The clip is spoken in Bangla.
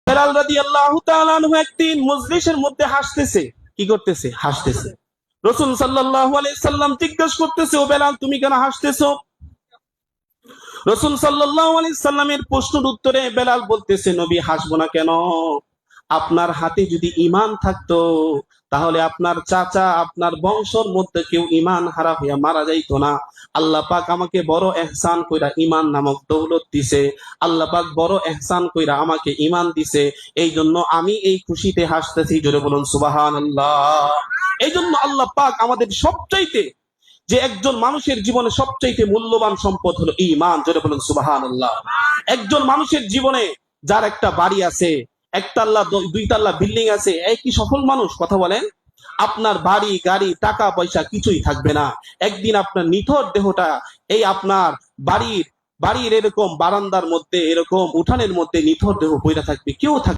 বেলাল রাদিয়াল্লাহু তাআলা আনহু একদিন মজলিসের মধ্যে হাসতেছে। কি করতেছে? হাসতেছে। রাসূল সাল্লাল্লাহু আলাইহি সাল্লাম জিজ্ঞাসা করতেছে, ও বেলাল তুমি কেন হাসতেছো? রাসূল সাল্লাল্লাহু আলাইহি সাল্লামের প্রশ্নের উত্তরে বেলাল বলতেছে, নবী হাসবো না কেন? আপনার হাতে যদি ঈমান থাকতো তাহলে আপনার চাচা আপনার বংশের মধ্যে কেউ ঈমান হারা হইয়া মারা যাইতো না। আল্লাহ পাক আমাকে বড় ইহসান কইরা ঈমান নামক দৌলত দিছে। আল্লাহ পাক বড় ইহসান কইরা আমাকে ঈমান দিছে। এই জন্য আমি এই খুশিতে হাসতেছি। জোরে বলুন সুবহানাল্লাহ। এই জন্য আল্লাহ পাক আমাদের সবচাইতে, যে একজন মানুষের জীবনে সবচাইতে মূল্যবান সম্পদ হলো ঈমান। জোরে বলুন সুবহানাল্লাহ। একজন মানুষের জীবনে যার একটা বাড়ি আছে, একতলা দুইতলা বিল্ডিং আছে, এই কি সফল মানুষ? কথা বলেন। আপনার বাড়ি গাড়ি টাকা পয়সা কিছুই থাকবে না। একদিন আপনার নিথর দেহটা এই আপনার বাড়ির বাড়ির এরকম বারান্দার মধ্যে, এরকম উঠানের মধ্যে নিথর দেহ পইরা থাকবে, কেউ থাকবে